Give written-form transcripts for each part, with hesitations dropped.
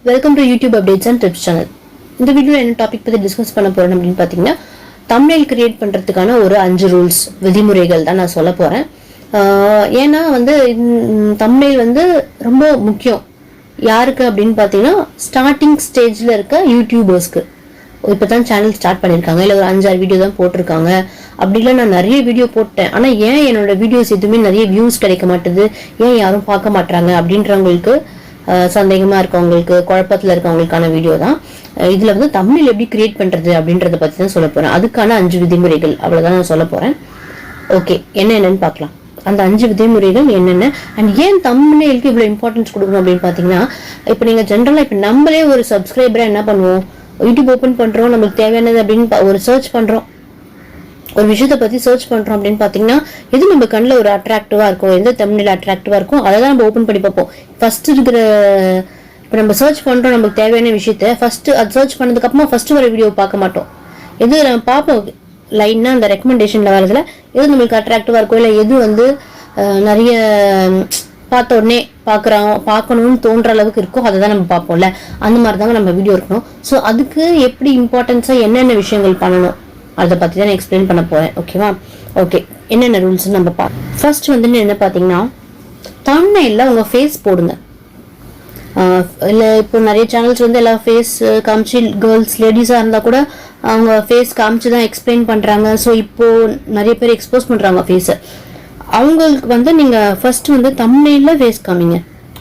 Welcome to YouTube updates and tips channel. இந்த வீடியோல என்ன டாபிக் பத்தி டிஸ்கஸ் பண்ண போறேன் அப்படினு பாத்தீங்கன்னா thumbnail கிரியேட் பண்றதுக்கான ஒரு 5 ரூல்ஸ் விதிமுறைகள் தான் நான் சொல்ல போறேன். ஏனா வந்து thumbnail வந்து ரொம்ப முக்கியம். யாருக்கு அப்படினு பாத்தீங்கன்னா ஸ்டார்டிங் ஸ்டேஜ்ல இருக்க யூடியூபர்ஸ்க்கு. இப்பதான் சேனல் ஸ்டார்ட் பண்ணிருக்காங்க இல்ல ஒரு 5-6 வீடியோ தான் போட்டுருக்காங்க. அப்படில நான் நிறைய வீடியோ போட்டேன். ஆனா ஏன் என்னோட வீடியோஸ் எதுவுமே நிறைய வியூஸ் கிடைக்க மாட்டேது? ஏன் யாரும் பார்க்க மாட்டறாங்க அப்படின்றவங்களுக்கு சந்தேகமா இருக்கவங்களுக்கு குழப்பத்துல இருக்கவங்களுக்கான வீடியோ தான். இதுல வந்து thumbnail எப்படி கிரியேட் பண்றது அப்படின்றத பத்தி தான் சொல்ல போறேன். அதுக்கான 5 விதிமுறைகள் அவ்வளவுதான் நான் சொல்ல போறேன். ஓகே, என்னன்னு பார்க்கலாம். அந்த 5 விதிமுறைகள் என்னென்ன அண்ட் ஏன் thumbnailக்கு இவ்வளவு இம்பார்ட்டன்ஸ் கொடுக்கணும் அப்படின்னு பாத்தீங்கன்னா, இப்போ நீங்க ஜெனரலா இப்போ நம்மளே ஒரு சப்ஸ்கிரைபரா என்ன பண்ணுவோம், யூடியூப் ஓபன் பண்றோம், நமக்கு தேவையானது அப்படின்னு ஒரு சர்ச் பண்றோம், ஒரு விஷயத்தை பத்தி சர்ச் பண்றோம் அப்படின்னு பாத்தீங்கன்னா எது நம்ம கண்ணுல ஒரு அட்ராக்டிவா இருக்கும், எந்த thumbnail அட்ராக்டிவா இருக்கும் அதை தான் நம்ம ஓபன் பண்ணி பார்ப்போம். ஃபர்ஸ்ட் இருக்கிற இப்போ நம்ம சர்ச் பண்றோம் நமக்கு தேவையான விஷயத்த ஃபர்ஸ்ட் அது சர்ச் பண்ணதுக்கு அப்புறமா ஃபர்ஸ்ட் வர வீடியோ பார்க்க மாட்டோம். எது நம்ம பார்ப்போம் லைனா அந்த ரெக்கமெண்டேஷன்ல வரதுல எது நம்மளுக்கு அட்ராக்டிவா இருக்கும் இல்ல எது வந்து நிறைய பார்த்த உடனே பார்க்கணும்னு தோன்ற அளவுக்கு இருக்கும் அதை தான் நம்ம பார்ப்போம்ல. அந்த மாதிரி தாங்க நம்ம வீடியோ இருக்கணும். ஸோ அதுக்கு எப்படி இம்பார்ட்டன்ஸா என்னென்ன விஷயங்கள் பண்ணணும் அதை பத்தி தான் எக்ஸ்பிளைன் பண்ண போறேன். ஓகேவா? ஓகே, என்னென்ன ரூல்ஸ் நம்ம பார்ப்போம். ஃபர்ஸ்ட் வந்து என்ன பாத்தீங்கன்னா, thumbnailல உங்க ஃபேஸ் போடுங்க. இல்ல இப்போ நிறைய சேனல்ஸ் வந்து எல்லா ஃபேஸ் காமிச்சு கேர்ள்ஸ் லேடிஸா இருந்தா கூட அவங்க ஃபேஸ் காமிச்சு தான் எக்ஸ்பிளைன் பண்றாங்க. ஸோ இப்போ நிறைய பேர் எக்ஸ்போஸ் பண்றாங்க ஃபேஸை. அவங்களுக்கு வந்து நீங்க ஃபர்ஸ்ட் வந்து thumbnailல ஃபேஸ் காமிங்க.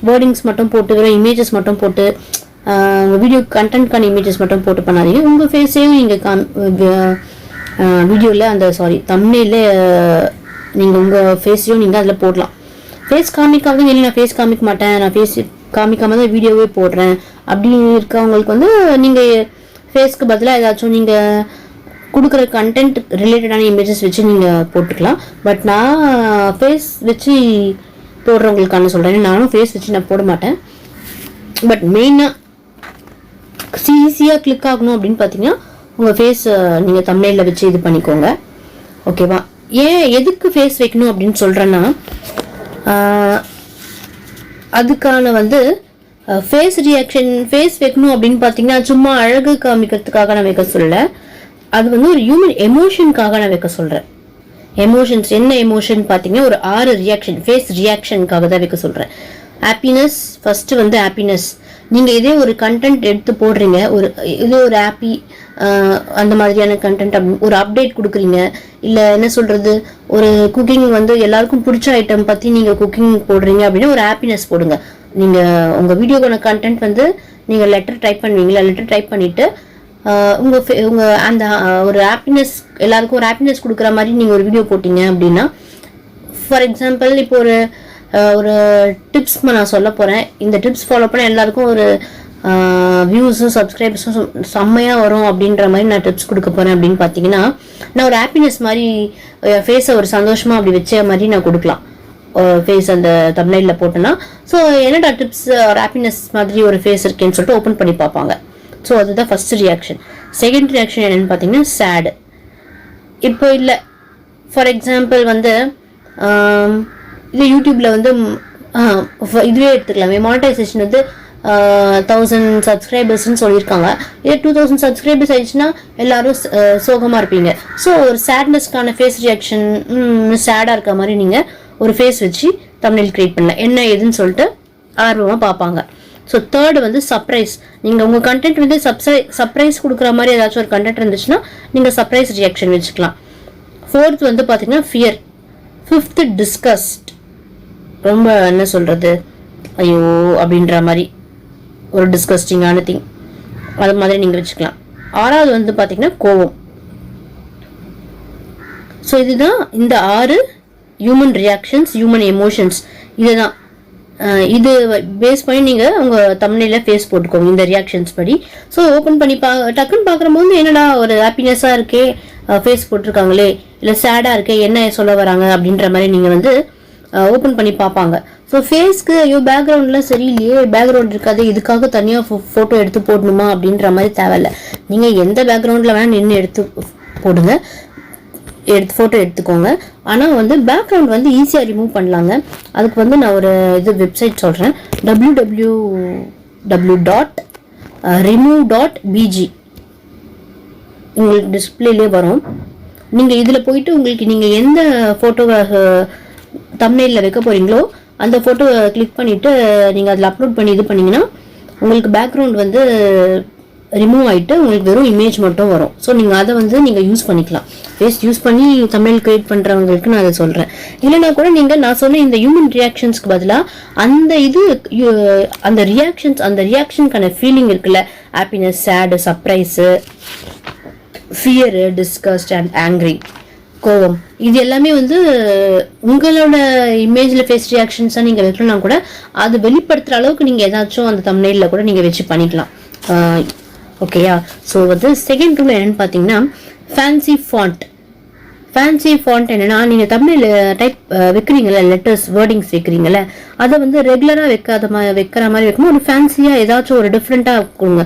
வேர்டிங்ஸ் மட்டும் போட்டு வெறும் இமேஜஸ் மட்டும் போட்டு வீடியோ கண்டென்ட்கான இமேஜஸ் மட்டும் போட்டு பண்ணாதீங்க. உங்க ஃபேஸையும் நீங்க வீடியோல அந்த thumbnailல நீங்க உங்க ஃபேஸையும் நீங்க அதுல போடலாம். ஃபேஸ் காமிக்காம இல்லை நான் ஃபேஸ் காமிக்க மாட்டேன், நான் ஃபேஸ் காமிக்காம தான் வீடியோவே போடுறேன் அப்படின்னு இருக்கவங்களுக்கு வந்து நீங்க ஃபேஸ்க்கு பதிலாக ஏதாச்சும் நீங்க கொடுக்குற கண்டென்ட் ரிலேட்டடான இமேஜஸ் வச்சு நீங்க போட்டுக்கலாம். பட் நான் ஃபேஸ் வச்சு போடுறவங்களுக்கான சொல்றேன். நானும் ஃபேஸ் வச்சு நான் போட மாட்டேன். பட் மெயினா ஈஸியா கிளிக் ஆகணும் அப்படின்னு பாத்தீங்கன்னா உங்க ஃபேஸ் நீங்க thumbnailல வச்சு இது பண்ணிக்கோங்க. ஓகேவா? ஏன் எதுக்கு ஃபேஸ் வைக்கணும் அப்படின்னு சொல்றேன்னா, அதுக்கான வந்து ஃபேஸ் ரியாக்ஷன் ஃபேஸ் வைக்கணும் அப்படின்னு பாத்தீங்கன்னா சும்மா அழகு காமிக்கிறதுக்காக நான் வைக்க சொல்லல. அது வந்து ஒரு ஹியூமன் எமோஷனுக்காக நான் வைக்க சொல்றேன். எமோஷன்ஸ் என்ன எமோஷன் பாத்தீங்கன்னா ஒரு 6 ரியாக்ஷன் ஃபேஸ் ரியாக்ஷனுக்காக தான் வைக்க சொல்றேன். ஹாப்பினஸ் ஃபர்ஸ்ட் வந்து ஹாப்பினஸ். நீங்க இதே ஒரு கண்டென்ட் எடுத்து போடுறீங்க, ஒரு இதே ஒரு ஹாப்பி அந்த மாதிரியான கண்டென்ட் ஒரு அப்டேட் கொடுக்குறீங்க, இல்ல என்ன சொல்றது ஒரு குக்கிங் வந்து எல்லாருக்கும் பிடிச்ச ஐட்டம் பத்தி நீங்க குக்கிங் போடுறீங்க அப்படின்னா ஒரு ஹாப்பினஸ் போடுங்க. நீங்க உங்க வீடியோக்கான கண்டென்ட் வந்து நீங்க லெட்டர் டைப் பண்ணுவீங்களா, லெட்டர் டைப் பண்ணிட்டு உங்க அந்த ஒரு ஹாப்பினஸ் எல்லாருக்கும் ஒரு ஹாப்பினஸ் கொடுக்குற மாதிரி நீங்க ஒரு வீடியோ போட்டீங்க அப்படின்னா, ஃபார் எக்ஸாம்பிள் இப்போ ஒரு டிப்ஸ் நான் சொல்ல போறேன். இந்த டிப்ஸ் ஃபாலோ பண்ண எல்லாருக்கும் ஒரு வியூஸும் சப்ஸ்கிரைபர்ஸும் செம்மையா வரும் அப்படின்ற மாதிரி நான் டிப்ஸ் கொடுக்க போறேன் அப்படின்னு பாத்தீங்கன்னா, நான் ஒரு ஹாப்பினஸ் மாதிரி ஃபேஸை ஒரு சந்தோஷமா அப்படி வச்ச மாதிரி நான் கொடுக்கலாம். ஃபேஸ் அந்த thumbnailல போட்டேன்னா ஸோ என்னடா டிப்ஸ் ஒரு ஹாப்பினஸ் மாதிரி ஒரு ஃபேஸ் இருக்கேன்னு சொல்லிட்டு ஓப்பன் பண்ணி பார்ப்பாங்க. ஸோ அதுதான் ஃபர்ஸ்ட் ரியாக்ஷன். செகண்ட் ரியாக்ஷன் என்னன்னு பார்த்தீங்கன்னா சேடு. இப்போ இல்லை ஃபார் எக்ஸாம்பிள் வந்து இல்லை யூடியூப்ல வந்து இதுவே எடுத்துக்கலாமே, மானிட்டைசேஷன் வந்து 1000 சப்ஸ்கிரைபர்ஸ்ன்னு சொல்லியிருக்காங்க. இதே 2000 சப்ஸ்கிரைபர்ஸ் ஆயிடுச்சுன்னா எல்லாரும் சோகமா இருப்பீங்க. ஸோ ஒரு சேட்னஸ்க்கான ஃபேஸ் ரியாக்ஷன் சேடா இருக்க மாதிரி நீங்க ஒரு ஃபேஸ் வச்சு thumbnail கிரியேட் பண்ணலாம். என்ன ஏதுன்னு சொல்லிட்டு ஆர்வமா பார்ப்பாங்க. ஸோ தேர்டு வந்து சர்ப்ரைஸ். நீங்க உங்க கண்டென்ட் வந்து சர்ப்ரைஸ் கொடுக்குற மாதிரி ஏதாச்சும் ஒரு கண்டென்ட் இருந்துச்சுன்னா நீங்க சர்ப்ரைஸ் ரியாக்ஷன் வச்சுக்கலாம். ஃபோர்த் வந்து பாத்தீங்கன்னா ஃபியர். Fifth discussed. ரொம்ப என்ன சொல்றது ஐயோ அப்படின்ற மாதிரி ஒரு டிஸ்கஸ்டிங்கான திங் அது மாதிரி நீங்க வச்சுக்கலாம். ஆறாவது வந்து பாத்தீங்கன்னா கோவம். ஸோ இதுதான் இந்த 6 ஹியூமன் ரியாக்ஷன்ஸ், ஹியூமன் எமோஷன்ஸ். இதுதான் இது பேஸ் பண்ணி நீங்க உங்க thumbnailல ஃபேஸ் போட்டுக்கோங்க இந்த ரியாக்ஷன்ஸ் படி. ஸோ ஓப்பன் பண்ணி டக்குன்னு பார்க்கும்போது என்னடா ஒரு ஹாப்பினஸா இருக்கே ஃபேஸ் போட்டிருக்காங்களே, இல்ல சேடா இருக்கே என்ன சொல்ல வராங்க அப்படின்ற மாதிரி நீங்க வந்து ஓப்பன் பண்ணி பார்ப்பாங்க. ஸோ ஃபேஸ்க்கு ஐயோ பேக்ரவுண்ட்லாம் சரியில்லையே, பேக்ரவுண்ட் இருக்காது, இதுக்காக தனியாக ஃபோட்டோ எடுத்து போடணுமா அப்படின்ற மாதிரி தேவையில்லை. நீங்கள் எந்த பேக்ரவுண்டில் வேணால் நின்று எடுத்து போடுங்க, ஃபோட்டோ எடுத்துக்கோங்க. ஆனால் வந்து பேக்ரவுண்ட் வந்து ஈஸியாக ரிமூவ் பண்ணலாங்க. அதுக்கு வந்து நான் ஒரு வெப்சைட் சொல்கிறேன், www remove.bg உங்களுக்கு டிஸ்பிளேலே வரும். நீங்கள் இதில் போயிட்டு உங்களுக்கு நீங்கள் எந்த ஃபோட்டோவை தம்ப்நெயிலில் வைக்க போகிறீங்களோ அந்த ஃபோட்டோவை கிளிக் பண்ணிவிட்டு நீங்கள் அதில் அப்லோட் பண்ணி இது பண்ணிங்கன்னா உங்களுக்கு பேக்ரவுண்ட் வந்து ரிமூவ் ஆகிட்டு உங்களுக்கு வெறும் இமேஜ் மட்டும் வரும். ஸோ நீங்கள் அதை வந்து நீங்கள் யூஸ் பண்ணிக்கலாம். ஃபேஸ் யூஸ் பண்ணி தம்ப்நெயில் கிரியேட் பண்ணுறவங்களுக்கு நான் அதை சொல்கிறேன். இல்லைனா கூட நீங்கள் நான் சொன்ன இந்த ஹியூமன் ரியாக்ஷன்ஸ்க்கு பதிலாக அந்த ரியாக்ஷனுக்கான ஃபீலிங் இருக்குல்ல, happiness, sad, surprise, fear, disgust and angry, கோவம், இது எல்லாமே வந்து உங்களோட இமேஜில் ஃபேஸ் ரியாக்ஷன்ஸாக நீங்கள் வைக்கணும்னா கூட அது வெளிப்படுத்துகிற அளவுக்கு நீங்கள் ஏதாச்சும் அந்த தம்ப்நெயிலில் கூட நீங்கள் வச்சு பண்ணிக்கலாம். ஓகேயா? ஸோ வந்து செகண்ட் ரூல் என்னென்னு பார்த்தீங்கன்னா ஃபேன்சி ஃபாண்ட் என்னென்னா, நீங்கள் தம்ப்நெயில் டைப் வைக்கிறீங்களே, லெட்டர்ஸ் வேர்டிங்ஸ் வைக்கிறீங்களே, அதை வந்து ரெகுலராக வைக்கிற மாதிரி வைக்கணும். ஒரு ஃபேன்சியாக ஏதாச்சும் ஒரு டிஃப்ரெண்ட்டாக கொடுங்க.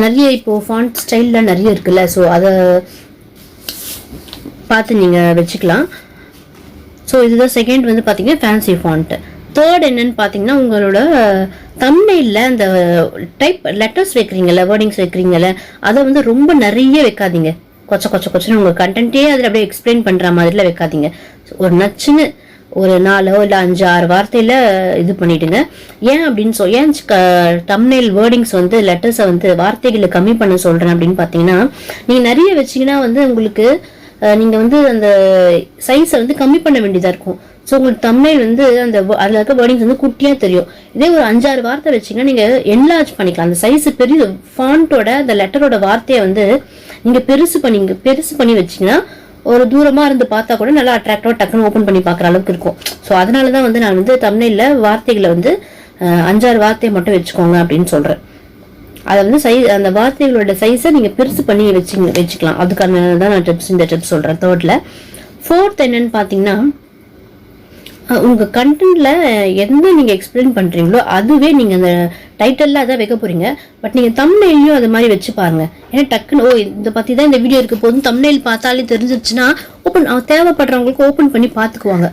நிறைய இப்போது ஃபாண்ட் ஸ்டைலில் நிறைய இருக்குல்ல, ஸோ அதை பார்த்து நீங்கள் வச்சுக்கலாம். ஸோ இதுதான் செகண்ட் வந்து பார்த்தீங்கன்னா ஃபேன்சி ஃபாண்ட்டு. தேர்ட் என்னன்னு பார்த்தீங்கன்னா, உங்களோட தம்ப்நெயிலில் அந்த டைப் லெட்டர்ஸ் வைக்கிறீங்கள, வேர்டிங்ஸ் வைக்கிறீங்கள, அதை வந்து ரொம்ப நிறைய வைக்காதீங்க. கொச்சன்னு உங்கள் கண்டென்ட்டே அதில் அப்படியே எக்ஸ்பிளைன் பண்ணுற மாதிரிலாம் வைக்காதீங்க. ஒரு நச்சுன்னு ஒரு 4 இல்லை 5 6 வார்த்தையில் இது பண்ணிவிடுங்க. ஏன் அப்படின்னு ஏன் தம்ப்நெயில் வேர்டிங்ஸ் வந்து லெட்டர்ஸை வந்து வார்த்தைகளை கம்மி பண்ண சொல்கிறேன் அப்படின்னு பார்த்தீங்கன்னா, நீங்கள் நிறைய வச்சிங்கன்னா வந்து உங்களுக்கு நீங்கள் வந்து அந்த சைஸை வந்து கம்மி பண்ண வேண்டியதாக இருக்கும். ஸோ உங்களுக்கு தம்ப்நெயில் வந்து அதில் இருக்க வேர்டிங்ஸ் வந்து குட்டியாக தெரியும். இதே ஒரு 5 6 வார்த்தை வச்சிங்கன்னா நீங்கள் என்லார்ஜ் பண்ணிக்கலாம். அந்த சைஸு பெரிய ஃபாண்ட்டோட அந்த லெட்டரோட வார்த்தையை வந்து நீங்கள் பெருசு பண்ணி வச்சிங்கன்னா ஒரு தூரமாக இருந்து பார்த்தா கூட நல்லா அட்ராக்டிவாக டக்குன்னு ஓப்பன் பண்ணி பார்க்குற அளவுக்கு இருக்கும். ஸோ அதனால தான் வந்து நான் வந்து தம்ப்நெயிலில் வார்த்தைகளை வந்து 5 6 வார்த்தையை மட்டும் வச்சுக்கோங்க அப்படின்னு சொல்கிறேன். அதை வந்து அந்த வார்த்தைகளோட சைஸை நீங்கள் பெருசு பண்ணி வச்சுக்கலாம். அதுக்கான தான் நான் இந்த டிப்ஸ் சொல்கிறேன். தேர்டில். ஃபோர்த் என்னன்னு பார்த்தீங்கன்னா, உங்கள் கண்டென்ட்டில் எந்த நீங்கள் எக்ஸ்பிளைன் பண்ணுறீங்களோ அதுவே நீங்கள் அந்த டைட்டிலில் அதான் வைக்க போகிறீங்க. பட் நீங்கள் தம்ப்நெயிலையும் அது மாதிரி வச்சு பாருங்கள். ஏன்னா டக்குன்னு இதை பற்றி தான் இந்த வீடியோ இருக்க போதும் தம்ப்நெயில் பார்த்தாலே தெரிஞ்சிச்சுன்னா தேவைப்படுறவங்களுக்கு ஓப்பன் பண்ணி பார்த்துக்குவாங்க.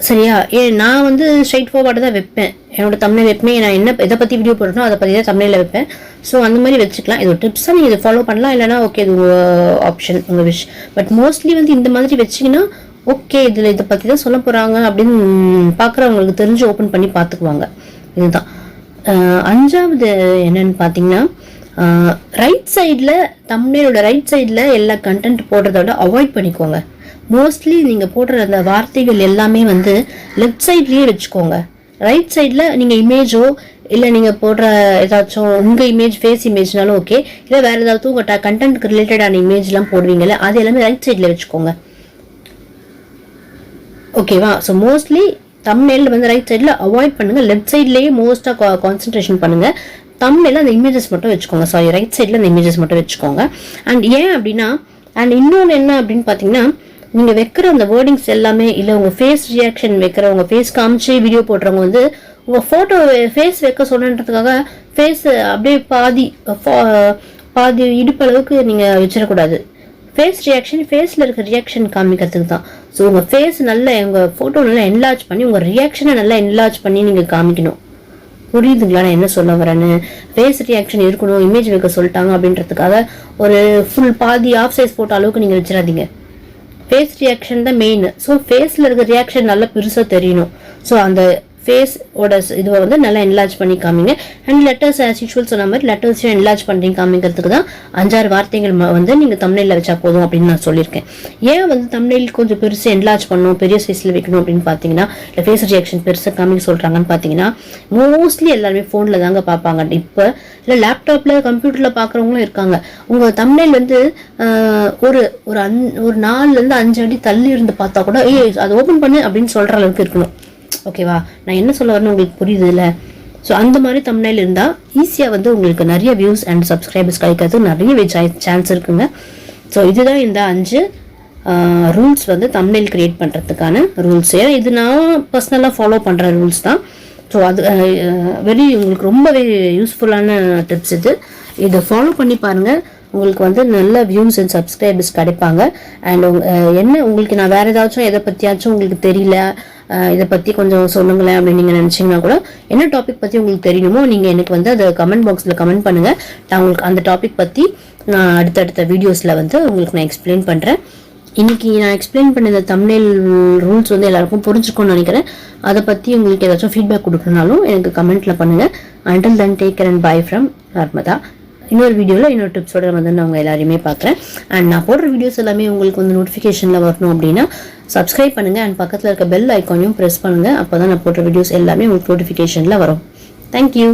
சரியா? நான் வந்து ஸ்ட்ரைட் ஃபார்வர்டாக தான் வைப்பேன். என்னோட தம்ப்நெயில் வைப்பேன். நான் எதை பற்றி வீடியோ போடுறேனோ அதை பற்றி தான் தம்ப்நெயிலில் வைப்பேன். ஸோ அந்த மாதிரி வச்சுக்கலாம். இது ஒரு டிப்ஸாக நீங்கள் இதை ஃபாலோ பண்ணலாம். இல்லைனா ஓகே, இது ஆப்ஷன் உங்கள் விஷ். பட் மோஸ்ட்லி வந்து இந்த மாதிரி வச்சிங்கன்னா ஓகே, இதை பற்றி தான் சொல்ல போகிறாங்க அப்படின்னு பார்க்குறவங்களுக்கு தெரிஞ்சு ஓப்பன் பண்ணி பார்த்துக்குவாங்க. இதுதான். 5வது என்னன்னு பார்த்தீங்கன்னா, ரைட் சைடில் தம்ப்நெயிலோட ரைட் சைடில் எல்லா கண்டென்ட் போடுறத விட அவாய்ட் பண்ணிக்கோங்க. மோஸ்ட்லி நீங்கள் போடுற அந்த வார்த்தைகள் எல்லாமே வந்து லெஃப்ட் சைட்லேயே வச்சுக்கோங்க. ரைட் சைடில் நீங்கள் இமேஜோ இல்லை நீங்கள் போடுற ஏதாச்சும் உங்கள் இமேஜ் ஃபேஸ் இமேஜ்னாலும் ஓகே, இல்லை வேறு ஏதாவது உங்கள் கண்டென்ட்க்கு ரிலேட்டடான இமேஜ்லாம் போடுவீங்கல்ல, அது எல்லாமே ரைட் சைடில் வச்சுக்கோங்க. ஓகேவா? ஸோ மோஸ்ட்லி தம்ப்நெயில் வந்து ரைட் சைடில் அவாய்ட் பண்ணுங்கள். லெஃப்ட் சைட்லேயே மோஸ்ட்டாக கான்சன்ட்ரேஷன் பண்ணுங்கள். தம்ப்நெயிலில் அந்த இமேஜஸ் மட்டும் வச்சுக்கோங்க. ரைட் சைடில் அந்த இமேஜஸ் மட்டும் வச்சுக்கோங்க. அண்ட் ஏன் அப்படின்னா, இன்னொன்று என்ன அப்படின்னு பார்த்தீங்கன்னா, நீங்கள் வைக்கிற அந்த வேர்டிங்ஸ் எல்லாமே இல்லை உங்கள் ஃபேஸ் ரியாக்ஷன் வைக்கிறவங்க, ஃபேஸ் காமிச்சு வீடியோ போடுறவங்க வந்து உங்கள் ஃபோட்டோ ஃபேஸ் வைக்க சொன்னதுக்காக ஃபேஸ் அப்படியே பாதி இடுப்பளவுக்கு நீங்கள் வச்சிடக்கூடாது. ஃபேஸ் ரியாக்ஷன் ஃபேஸில் இருக்க ரியாக்ஷன் காமிக்கிறதுக்கு தான். ஸோ உங்கள் ஃபேஸ் நல்லா உங்கள் ஃபோட்டோ நல்லா என்லார்ஜ் பண்ணி உங்கள் ரியாக்ஷனை நல்லா என்லார்ஜ் பண்ணி நீங்கள் காமிக்கணும். புரியுதுங்களா நான் என்ன சொல்ல வரேன்னு? ஃபேஸ் ரியாக்ஷன் இருக்கணும், இமேஜ் வைக்க சொல்லிட்டாங்க அப்படின்றதுக்காக ஒரு ஃபுல் பாதி ஆஃப் சைஸ் ஃபோட்டோ அளவுக்கு நீங்கள் வச்சிடாதீங்க. ஃபேஸ் ரியாக்ஷன் தான் மெயின். ஸோ ஃபேஸில் இருக்க ரியாக்ஷன் நல்லா பெருசாக தெரியணும். ஸோ அந்த ஃபேஸோட இதுவை வந்து நல்லா என்லார்ஜ் பண்ணி காமிங்க. அண்ட் லெட்டர்ஸ் ஆஸ் யூஷுவல் சொன்ன மாதிரி லெட்டர்ஸையும் என்லார்ஜ் பண்ணுறீங்க காமிக்கிறதுக்கு தான் 5 6 வார்த்தைகள் வந்து நீங்கள் தம்ப்நெயிலில் வச்சா போதும் அப்படின்னு நான் சொல்லியிருக்கேன். ஏன் வந்து தம்ப்நெயில் கொஞ்சம் பெருசு என்லார்ஜ் பண்ணணும், பெரிய சைஸில் வைக்கணும் அப்படின்னு பார்த்தீங்கன்னா, இல்லை ஃபேஸ் ரியாக்ஷன் பெருசாக காமிக்க சொல்கிறாங்கன்னு பார்த்தீங்கன்னா, மோஸ்ட்லி எல்லாருமே ஃபோனில் தாங்க பார்ப்பாங்க. இப்போ இல்லை லேப்டாப்பில் கம்ப்யூட்டரில் பார்க்குறவங்களும் இருக்காங்க. உங்கள் தம்ப்நெயில் வந்து ஒரு 4லேருந்து 5 அடி தள்ளி இருந்து பார்த்தா கூட அதை ஓப்பன் பண்ணு அப்படின்னு சொல்கிற அளவுக்கு இருக்கணும். ஓகேவா? நான் என்ன சொல்ல வரேன்னு உங்களுக்கு புரியுது இல்லை? ஸோ அந்த மாதிரி தம்ப்நெயில் இருந்தால் ஈஸியாக வந்து உங்களுக்கு நிறைய வியூஸ் அண்ட் சப்ஸ்கிரைபர்ஸ் கிடைக்கிறதுக்கு நிறைய சான்ஸ் இருக்குங்க. ஸோ இதுதான் இந்த 5 ரூல்ஸ் வந்து தம்ப்நெயில் கிரியேட் பண்ணுறதுக்கான ரூல்ஸ். ஏன்னா இது நான் பர்சனலாக ஃபாலோ பண்ணுற ரூல்ஸ் தான். ஸோ அது உங்களுக்கு ரொம்பவே யூஸ்ஃபுல்லான டிப்ஸ் இது. இதை ஃபாலோ பண்ணி பாருங்கள். உங்களுக்கு வந்து நல்ல வியூஸ் அண்ட் சப்ஸ்கிரைபர்ஸ் கிடைப்பாங்க. அண்ட் என்ன உங்களுக்கு நான் வேறு ஏதாச்சும் எதை பற்றியாச்சும் உங்களுக்கு தெரியல, இதை பற்றி கொஞ்சம் சொல்லுங்களேன் அப்படின்னு நீங்கள் நினச்சிங்கன்னா கூட என்ன டாபிக் பற்றி உங்களுக்கு தெரியணுமோ நீங்கள் எனக்கு வந்து அதை கமெண்ட் பாக்ஸில் கமெண்ட் பண்ணுங்கள். நான் உங்களுக்கு அந்த டாபிக் பற்றி நான் அடுத்தடுத்த வீடியோஸில் வந்து உங்களுக்கு நான் எக்ஸ்பிளைன் பண்ணுறேன். இன்னைக்கு நான் எக்ஸ்பிளைன் பண்ண இந்த தம்ப்நெயில் ரூல்ஸ் வந்து எல்லாருக்கும் புரிஞ்சுக்கணும்னு நினைக்கிறேன். அதை பற்றி உங்களுக்கு ஏதாச்சும் ஃபீட்பேக் கொடுக்கணும்னாலும் எனக்கு கமெண்ட்டில் பண்ணுங்கள். Until then, take care and bye from Narmada. இன்னொரு வீடியோவில் இன்னொரு டிப்ஸோட வந்து நான் உங்கள் எல்லாரையுமே பார்க்குறேன். அண்ட் நான் போடுற வீடியோஸ் எல்லாமே உங்களுக்கு வந்து நோட்டிஃபிகேஷனில் வரணும் அப்படின்னா சப்ஸ்கிரைப் பண்ணுங்கள். அண்ட் பக்கத்தில் இருக்க பெல் ஐக்கானையும் ப்ரெஸ் பண்ணுங்கள். அப்போ தான் நான் போடுற வீடியோஸ் எல்லாமே உங்களுக்கு நோட்டிஃபிகேஷனில் வரும். தேங்க்யூ.